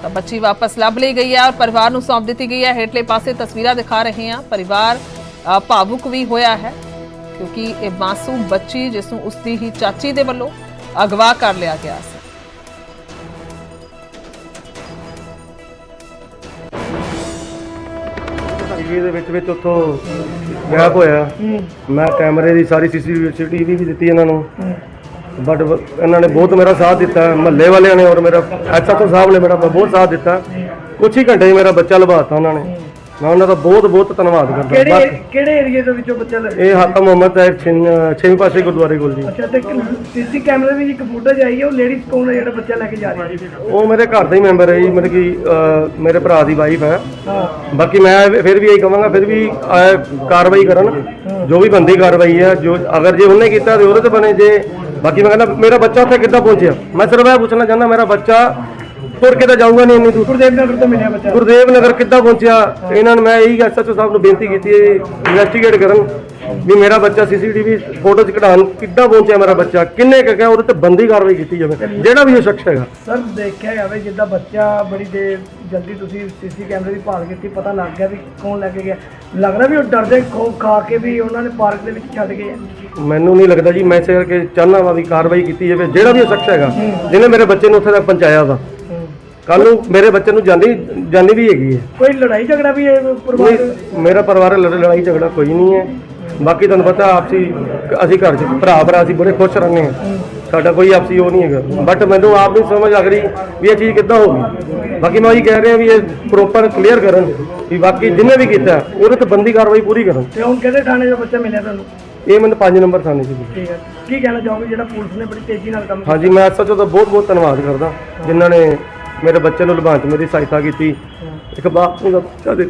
S1: ਤਾਂ ਬੱਚੀ ਵਾਪਸ ਲੱਭ ਲਈ ਗਈ ਹੈ ਔਰ ਪਰਿਵਾਰ ਨੂੰ ਸੌਂਪ ਦਿੱਤੀ ਗਈ ਹੈ। ਹੇਠਲੇ ਪਾਸੇ ਤਸਵੀਰਾਂ ਦਿਖਾ ਰਹੇ ਹਾਂ। ਪਰਿਵਾਰ ਭਾਵੁਕ ਵੀ ਹੋਇਆ ਹੈ ਕਿਉਂਕਿ ਇਹ ਮਾਸੂਮ ਬੱਚੀ ਜਿਸ ਨੂੰ ਉਸਦੀ ਹੀ ਚਾਚੀ ਦੇ ਵੱਲੋਂ ਅਗਵਾ ਕਰ ਲਿਆ ਗਿਆ ਸੀ।
S8: ਦੇ ਵਿੱਚ ਉੱਥੋਂ ਗਾਇਬ ਹੋਇਆ। ਮੈਂ ਕੈਮਰੇ ਦੀ ਸਾਰੀ ਸੀਸੀਟੀਵੀ ਵੀ ਦਿੱਤੀ ਇਹਨਾਂ ਨੂੰ, ਬਟ ਇਹਨਾਂ ਨੇ ਬਹੁਤ ਮੇਰਾ ਸਾਥ ਦਿੱਤਾ। ਮਹੱਲੇ ਵਾਲਿਆਂ ਨੇ ਔਰ ਮੇਰਾ ਐਸਐਚਓ ਸਾਹਿਬ ਨੇ ਮੇਰਾ ਬਹੁਤ ਸਾਥ ਦਿੱਤਾ। ਕੁਝ ਹੀ ਘੰਟੇ 'ਚ ਮੇਰਾ ਬੱਚਾ ਲਭਾਤਾ ਉਹਨਾਂ ਨੇ। ਮੈਂ ਉਹਨਾਂ ਦਾ ਬਹੁਤ ਧੰਨਵਾਦ ਕਰਦਾ।
S9: ਕਿਹੜੇ ਏਰੀਏ ਦੇ ਵਿੱਚੋਂ ਬੱਚਾ ਲੱਗਾ?
S8: ਇਹ ਹਾਕਮ ਮੁਹੰਮਦ ਸਾਹਿਬ 6ਵੇਂ ਪਾਸੇ ਗੁਰਦੁਆਰੇ ਕੋਲ ਜੀ।
S9: ਅੱਛਾ, ਤੇ ਸੀਸੀ ਕੈਮਰੇ ਵਿੱਚ ਇੱਕ ਫੁਟੇਜ ਆਈ ਹੈ, ਉਹ ਲੇਡੀਜ਼ ਕੌਣ ਹੈ ਜਿਹੜਾ ਬੱਚਾ ਲੈ ਕੇ ਜਾ ਰਹੀ ਹੈ?
S8: ਉਹ ਮੇਰੇ ਘਰ ਦਾ ਹੀ ਮੈਂਬਰ ਹੈ ਜੀ, ਮਤਲਬ ਕਿ ਮੇਰੇ ਭਰਾ ਦੀ ਵਾਈਫ ਹੈ। ਬਾਕੀ ਮੈਂ ਫਿਰ ਵੀ ਇਹੀ ਕਹਾਂਗਾ, ਫਿਰ ਵੀ ਕਾਰਵਾਈ ਕਰਨ, ਜੋ ਵੀ ਬੰਦੀ ਕਾਰਵਾਈ ਹੈ। ਜੋ ਅਗਰ ਜੇ ਉਹਨੇ ਕੀਤਾ ਤੇ ਉਹਦੇ ਤੇ ਬਣੇ। ਜੇ ਬਾਕੀ ਮੈਂ ਕਹਿੰਦਾ ਮੇਰਾ ਬੱਚਾ ਉੱਥੇ ਕਿੱਦਾਂ ਪਹੁੰਚਿਆ, ਮੈਂ ਸਿਰਫ ਇਹ ਪੁੱਛਣਾ ਚਾਹੁੰਦਾ ਮੇਰਾ ਬੱਚਾ ਤੁਰ ਕੇ ਤਾਂ ਜਾਊਗਾ ਨਹੀਂ ਇੰਨੀ ਦੂਰ।
S9: ਗੁਰਦੇਵ ਨਗਰ ਤੋਂ ਮਿਲਿਆ ਬੱਚਾ।
S8: ਗੁਰਦੇਵ ਨਗਰ ਕਿੱਦਾਂ ਪਹੁੰਚਿਆ? ਇਹਨਾਂ ਨੂੰ ਮੈਂ ਇਹੀ ਐਸਐਚਓ ਸਾਹਿਬ ਨੂੰ ਬੇਨਤੀ ਕੀਤੀ ਹੈ ਇਨਵੈਸਟੀਗੇਟ ਕਰਨ ਵੀ ਮੇਰਾ ਬੱਚਾ ਸੀਸੀਟੀਵੀ ਫੋਟੋ 'ਚ ਕਢਾਉਣ ਕਿੱਦਾਂ ਪਹੁੰਚਿਆ ਮੇਰਾ ਬੱਚਾ, ਕਿੰਨੇ ਕਹਿਆ ਉਹਦੇ ਤੇ ਬੰਦੀ ਕਾਰਵਾਈ ਕੀਤੀ ਜਾਵੇ ਜਿਹੜਾ ਵੀ ਉਹ ਸ਼ਖਸ ਹੈਗਾ।
S9: ਸਰ, ਦੇਖਿਆ ਜਾਵੇ ਜਿੱਦਾਂ ਬੱਚਾ ਬੜੀ ਦੇਰ ਜਲਦੀ ਤੁਸੀਂ ਸੀਸੀ ਕੈਮਰੇ ਦੀ ਭਾਲ ਕੀਤੀ, ਪਤਾ ਲੱਗ ਗਿਆ ਵੀ ਕੌਣ ਲੈ ਕੇ ਗਿਆ। ਲੱਗਦਾ ਵੀ ਉਹ ਡਰਦੇ ਖੋਫ ਖਾ ਕੇ ਵੀ ਉਹਨਾਂ ਨੇ ਪਾਰਕ ਦੇ ਵਿੱਚ ਛੱਡ ਗਏ ਆ।
S8: ਮੈਨੂੰ ਨਹੀਂ ਲੱਗਦਾ ਜੀ। ਮੈਂ ਇਸੇ ਕਰਕੇ ਚਾਹੁੰਦਾ ਵਾ ਵੀ ਕਾਰਵਾਈ ਕੀਤੀ ਜਾਵੇ ਜਿਹੜਾ ਵੀ ਉਹ ਸ਼ਖਸ ਹੈਗਾ ਜਿਹਨੇ ਮੇਰੇ ਬੱਚੇ ਨੂੰ ਉੱਥੇ ਤੱਕ ਪਹੁੰਚਾਇਆ ਵਾ। ਕੱਲ ਨੂੰ ਮੇਰੇ ਬੱਚੇ ਨੂੰ ਜਾਨੀ ਵੀ ਹੈਗੀ ਹੈ।
S9: ਕੋਈ ਲੜਾਈ ਝਗੜਾ ਵੀ ਹੈ ਪਰਿਵਾਰ?
S8: ਮੇਰਾ ਪਰਿਵਾਰ ਲੜਾਈ ਝਗੜਾ ਕੋਈ ਨਹੀਂ ਹੈ। ਬਾਕੀ ਤੁਹਾਨੂੰ ਪਤਾ ਆਪਸੀ ਅਸੀਂ ਘਰ 'ਚ ਭਰਾ ਅਸੀਂ ਬੜੇ ਖੁਸ਼ ਰਹਿੰਦੇ ਹਾਂ। ਸਾਡਾ ਕੋਈ ਆਪਸੀ ਉਹ ਨਹੀਂ ਹੈਗਾ। ਬਟ ਮੈਨੂੰ ਆਪ ਨਹੀਂ ਸਮਝ ਲੱਗ ਰਹੀ ਵੀ ਇਹ ਚੀਜ਼ ਕਿੱਦਾਂ ਹੋ ਗਈ। ਬਾਕੀ ਮੈਂ ਉਹੀ ਕਹਿ ਰਿਹਾ ਵੀ ਇਹ ਪ੍ਰੋਪਰ ਕਲੀਅਰ ਕਰਨ ਵੀ ਬਾਕੀ ਜਿਹਨੇ ਵੀ ਕੀਤਾ ਉਹਦੇ ਤੇ ਬੰਦੀ ਕਾਰਵਾਈ ਪੂਰੀ ਕਰਨ।
S9: ਤੇ ਹੁਣ ਕਿਹੜੇ ਥਾਣੇ ਦਾ ਬੱਚਾ ਮਿਲਿਆ ਤੁਹਾਨੂੰ?
S8: ਇਹ ਮੈਨੂੰ 5 ਨੰਬਰ ਥਾਣੇ 'ਚ।
S9: ਠੀਕ ਹੈ, ਕੀ ਕਹਿਣਾ ਚਾਹੋਗੇ ਜਿਹੜਾ ਪੁਲਿਸ ਨੇ ਬੜੀ ਤੇਜ਼ੀ ਨਾਲ ਕੰਮ ਕੀਤਾ?
S8: ਹਾਂਜੀ, ਮੈਂ ਐਸਐਚਓ ਦਾ ਬਹੁਤ ਧੰਨਵਾਦ ਕਰਦਾ ਜਿਨ੍ਹਾਂ ਨੇ ਮੇਰੇ ਬੱਚੇ ਨੂੰ ਲਭਾਉਣ 'ਚ ਮੇਰੀ ਸਹਾਇਤਾ ਕੀਤੀ। ਇੱਕ ਬਾਪ ਨੂੰ ਬੱਚਾ ਦੇ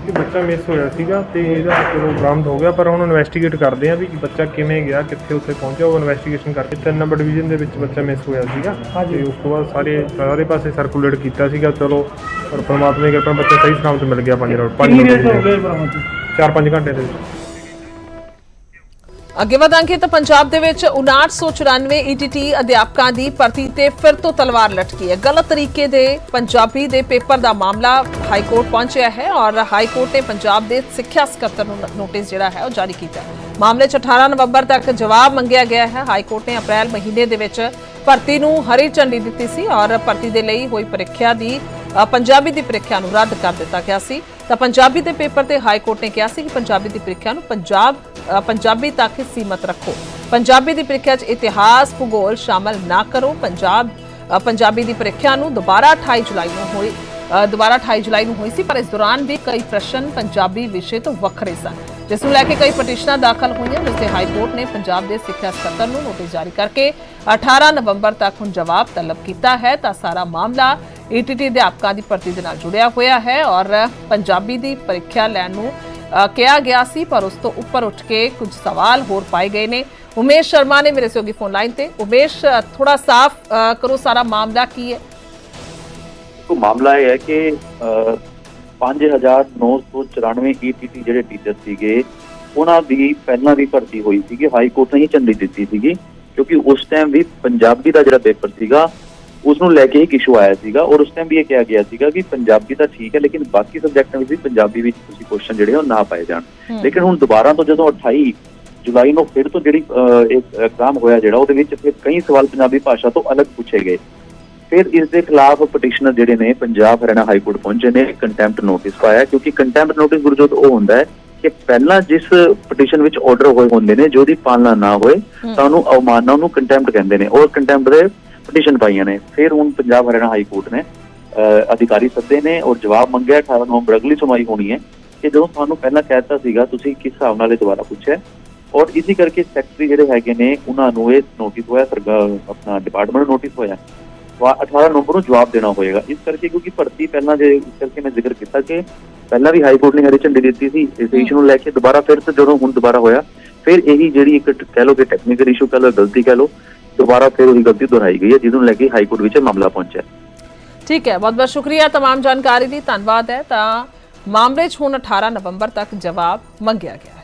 S10: ਬੱਚਾ ਮਿਸ ਹੋਇਆ ਸੀਗਾ ਤੇ ਇਹਦਾ ਚਲੋ ਬਰਾਮਦ ਹੋ ਗਿਆ, ਪਰ ਹੁਣ ਇਨਵੈਸਟੀਗੇਟ ਕਰਦੇ ਆ ਵੀ ਬੱਚਾ ਕਿਵੇਂ ਗਿਆ, ਕਿੱਥੇ ਉੱਥੇ ਪਹੁੰਚਿਆ। ਉਹ ਇਨਵੈਸਟੀਗੇਸ਼ਨ ਕਰਕੇ 3 ਨੰਬਰ ਡਿਵੀਜ਼ਨ ਦੇ ਵਿੱਚ ਬੱਚਾ ਮਿਸ ਹੋਇਆ ਸੀਗਾ ਤੇ ਉਸ ਤੋਂ ਬਾਅਦ ਸਾਰੇ ਪਾਸੇ ਸਰਕੂਲੇਟ ਕੀਤਾ ਸੀਗਾ। ਚਲੋ ਪਰ ਪਰਮਾਤਮਾ ਦੀ ਕਿਰਪਾ ਬੱਚਾ ਸਹੀ ਸਲਾਮਤ ਮਿਲ ਗਿਆ। 4-5 ਘੰਟੇ ਦੇ ਵਿੱਚ।
S1: ਅੱਗੇ ਵਧਾਂਗੇ ਤਾਂ ਪੰਜਾਬ ਦੇ ਵਿੱਚ 5994 ETT ਅਧਿਆਪਕਾਂ ਦੀ ਭਰਤੀ ਤੇ ਫਿਰ ਤੋਂ ਤਲਵਾਰ ਲਟਕੀ ਹੈ। ਗਲਤ ਤਰੀਕੇ ਦੇ ਪੰਜਾਬੀ ਦੇ ਪੇਪਰ ਦਾ ਮਾਮਲਾ ਹਾਈ ਕੋਰਟ ਪਹੁੰਚਿਆ ਹੈ ਔਰ ਹਾਈ ਕੋਰਟ ਨੇ ਪੰਜਾਬ ਦੇ ਸਿੱਖਿਆ ਸਕੱਤਰ ਨੂੰ ਨੋਟਿਸ ਜਿਹੜਾ ਹੈ ਉਹ ਜਾਰੀ ਕੀਤਾ ਹੈ। ਮਾਮਲੇ 'ਚ 18 ਨਵੰਬਰ ਤੱਕ ਜਵਾਬ ਮੰਗਿਆ ਗਿਆ ਹੈ। ਹਾਈ ਕੋਰਟ ਨੇ ਅਪ੍ਰੈਲ ਮਹੀਨੇ ਦੇ ਵਿੱਚ ਭਰਤੀ ਨੂੰ ਹਰੀ ਝੰਡੀ ਦਿੱਤੀ ਸੀ ਔਰ ਭਰਤੀ ਦੇ ਲਈ ਹੋਈ ਪ੍ਰੀਖਿਆ ਦੀ ਪੰਜਾਬੀ ਦੀ ਪ੍ਰੀਖਿਆ ਨੂੰ ਰੱਦ ਕਰ ਦਿੱਤਾ ਗਿਆ ਸੀ। ਤਾਂ ਪੰਜਾਬੀ ਦੇ ਪੇਪਰ ਤੇ ਹਾਈ ਕੋਰਟ ਨੇ ਕਿਹਾ ਸੀ ਕਿ ਪੰਜਾਬੀ ਦੀ ਪ੍ਰੀਖਿਆ ਨੂੰ ਪੰਜਾਬੀ ਤੱਕ ਹੀ ਸੀਮਤ ਰੱਖੋ। ਪੰਜਾਬੀ ਦੀ ਪ੍ਰੀਖਿਆ 'ਚ ਇਤਿਹਾਸ ਭੂਗੋਲ ਸ਼ਾਮਲ ਨਾ ਕਰੋ। ਪੰਜਾਬੀ ਦੀ ਪ੍ਰੀਖਿਆ ਨੂੰ ਦੁਬਾਰਾ 28 ਜੁਲਾਈ ਨੂੰ ਹੋਈ ਸੀ, ਪਰ ਇਸ ਦੌਰਾਨ ਵੀ ਕਈ ਪ੍ਰਸ਼ਨ ਪੰਜਾਬੀ ਵਿਸ਼ੇ ਤੋਂ ਵੱਖਰੇ ਸਨ, ਜਿਸ ਨੂੰ ਲੈ ਕੇ ਕਈ ਪਟੀਸ਼ਨਾਂ ਦਾਖਲ ਹੋਈਆਂ, ਜਿਸ ਤੇ ਹਾਈ ਕੋਰਟ ਨੇ ਪੰਜਾਬ ਦੇ ਸਿੱਖਿਆ ਸਕੱਤਰ ਨੂੰ ਨੋਟਿਸ ਜਾਰੀ ਕਰਕੇ 18 ਨਵੰਬਰ ਤੱਕ ਹੁਣ ਜਵਾਬ ਤਲਬ ਕੀਤਾ ਹੈ। ਤਾਂ ਸਾਰਾ ਮਾਮਲਾ ETT ਅਧਿਆਪਕਾਂ ਦੀ ਭਰਤੀ ਦੇ ਨਾਲ ਜੁੜਿਆ ਹੋਇਆ ਹੈ ਔਰ ਪੰਜਾਬੀ ਦੀ ਪ੍ਰੀਖਿਆ ਲੈਣ ਨੂੰ ਕਿਹਾ ਗਿਆ ਸੀ, ਪਰ ਉਸ ਤੋਂ ਉੱਪਰ ਉੱਠ ਕੇ ਕੁਝ ਸਵਾਲ ਹੋਰ ਪਾਏ ਗਏ ਨੇ। ਉਮੇਸ਼ ਸ਼ਰਮਾ ਨੇ ਮੇਰੇ ਸਹਿਯੋਗੀ ਫੋਨ ਲਾਈਨ ਤੇ। ਉਮੇਸ਼, ਥੋੜਾ ਸਾਫ਼ ਕਰੋ ਸਾਰਾ ਮਾਮਲਾ ਕੀ ਹੈ?
S11: तो मामला यह है कि 5994 ETT ਜਿਹੜੇ ਟੀਚਰ ਸੀਗੇ ਉਹਨਾਂ ਦੀ ਪਹਿਲਾਂ ਵੀ ਭਰਤੀ ਹੋਈ ਸੀਗੀ। ਹਾਈ ਕੋਰਟ ਨੇ ਹੀ ਝੰਡੀ ਦਿੱਤੀ ਸੀਗੀ ਕਿਉਂਕਿ ਉਸ ਟਾਈਮ ਵੀ ਪੰਜਾਬੀ ਦਾ ਜਿਹੜਾ ਪੇਪਰ ਸੀਗਾ ਉਸ ਨੂੰ ਲੈ ਕੇ ਇੱਕ ਇਸ਼ੂ ਆਇਆ ਸੀਗਾ ਔਰ ਉਸ ਟਾਈਮ ਵੀ ਇਹ ਕਿਹਾ ਗਿਆ ਸੀਗਾ ਕਿ ਪੰਜਾਬੀ ਤਾਂ ਠੀਕ ਹੈ ਲੇਕਿਨ ਬਾਕੀ ਸਬਜੈਕਟਾਂ ਵਿੱਚ ਵੀ ਪੰਜਾਬੀ ਵਿੱਚ ਤੁਸੀਂ ਕੁਐਸਚਨ ਜਿਹੜੇ ਉਹ ਨਾ ਪਾਏ ਜਾਣ। ਲੇਕਿਨ ਹੁਣ ਦੁਬਾਰਾ ਤੋਂ ਜਦੋਂ 28 ਜੁਲਾਈ ਨੂੰ ਫਿਰ ਤੋਂ ਜਿਹੜੀ ਐਗਜ਼ਾਮ ਹੋਇਆ ਜਿਹੜਾ ਉਹਦੇ ਵਿੱਚ ਫਿਰ ਕਈ ਸਵਾਲ ਪੰਜਾਬੀ ਭਾਸ਼ਾ ਤੋਂ ਅਲੱਗ ਪੁੱਛੇ ਗਏ। ਫਿਰ ਇਸ ਦੇ ਖਿਲਾਫ ਪਟੀਸ਼ਨਰ ਜਿਹੜੇ ਨੇ ਪੰਜਾਬ ਹਰਿਆਣਾ ਹਾਈ ਕੋਰਟ ਪਹੁੰਚੇ ਨੇ, ਕੰਟੈਂਪਟ ਨੋਟਿਸ ਪਾਇਆ ਕਿਉਂਕਿ ਕੰਟੈਂਪਟ ਨੋਟਿਸ ਗੁਰਜੋਤ ਉਹ ਹੁੰਦਾ ਹੈ ਕਿ ਪਹਿਲਾਂ ਜਿਸ ਪਟੀਸ਼ਨ ਵਿੱਚ ਆਰਡਰ ਹੋਏ ਹੁੰਦੇ ਨੇ ਜੋ ਦੀ ਪਾਲਣਾ ਨਾ ਹੋਏ ਤਾਂ ਉਹਨੂੰ ਅਵਮਾਨਨਾ ਨੂੰ ਕੰਟੈਂਪਟ ਕਹਿੰਦੇ ਨੇ ਔਰ ਕੰਟੈਂਪਟ ਦੇ ਪਟੀਸ਼ਨ ਪਾਈਆਂ ਨੇ। ਫਿਰ ਹੁਣ ਪੰਜਾਬ ਹਰਿਆਣਾ ਹਾਈ ਕੋਰਟ ਨੇ ਅਧਿਕਾਰੀ ਸੱਦੇ ਨੇ ਔਰ ਜਵਾਬ ਮੰਗਿਆ। 18 ਨਵੰਬਰ ਅਗਲੀ ਸੁਣਵਾਈ ਹੋਣੀ ਹੈ ਕਿ ਜਦੋਂ ਤੁਹਾਨੂੰ ਪਹਿਲਾਂ ਕਹਿਤਾ ਸੀਗਾ ਤੁਸੀਂ ਕਿਸ ਹਿਸਾਬ ਨਾਲ ਇਹ ਦੁਬਾਰਾ ਪੁੱਛਿਆ। ਔਰ ਇਸੇ ਕਰਕੇ ਸੈਕਟਰੀ ਜਿਹੜੇ ਹੈਗੇ ਨੇ ਉਹਨਾਂ ਨੂੰ ਇਹ ਨੋਟਿਸ ਹੋਇਆ, ਆਪਣਾ ਡਿਪਾਰਟਮੈਂਟ ਨੂੰ ਨੋਟਿਸ ਹੋਇਆ 18 ਨਵੰਬਰ ਨੂੰ ਜਵਾਬ ਦੇਣਾ ਹੋਏਗਾ। ਇਸ ਕਰਕੇ ਕਿਉਂਕਿ ਭਰਤੀ ਪਹਿਲਾਂ ਜੇ ਇਸ ਕਰਕੇ ਮੈਂ ਜ਼ਿਕਰ ਕੀਤਾ ਕਿ ਪਹਿਲਾਂ ਵੀ ਹਾਈ ਕੋਰਟ ਨੇ ਹਰੀ ਝੰਡੀ ਦਿੱਤੀ ਸੀ ਇਸ ਇਸ਼ੂ ਨੂੰ ਲੈ ਕੇ, ਦੁਬਾਰਾ ਫਿਰ ਤੋਂ ਜਦੋਂ ਹੁਣ ਦੁਬਾਰਾ ਹੋਇਆ ਫਿਰ ਇਹੀ ਜਿਹੜੀ ਇੱਕ ਕਹਿ ਲਓ ਕਿ ਟੈਕਨੀਕਲ ਇਸ਼ੂ ਕਹਿ ਲਓ, ਗਲਤੀ ਕਹਿ ਲਓ, ਦੁਬਾਰਾ ਫਿਰ ਉਹੀ ਗਲਤੀ ਦੁਹਰਾਈ ਗਈ ਹੈ ਜਿਹਨੂੰ ਲੈ ਕੇ ਹਾਈ ਕੋਰਟ ਵਿੱਚ ਮਾਮਲਾ ਪਹੁੰਚਿਆ।
S1: ਠੀਕ ਹੈ, ਬਹੁਤ ਬਹੁਤ ਸ਼ੁਕਰੀਆ तमाम ਜਾਣਕਾਰੀ ਲਈ, ਧੰਨਵਾਦ ਹੈ। ਤਾਂ ਮਾਮਲੇ 'ਚ ਹੁਣ 18 ਨਵੰਬਰ ਤੱਕ ਜਵਾਬ ਮੰਗਿਆ ਗਿਆ ਹੈ।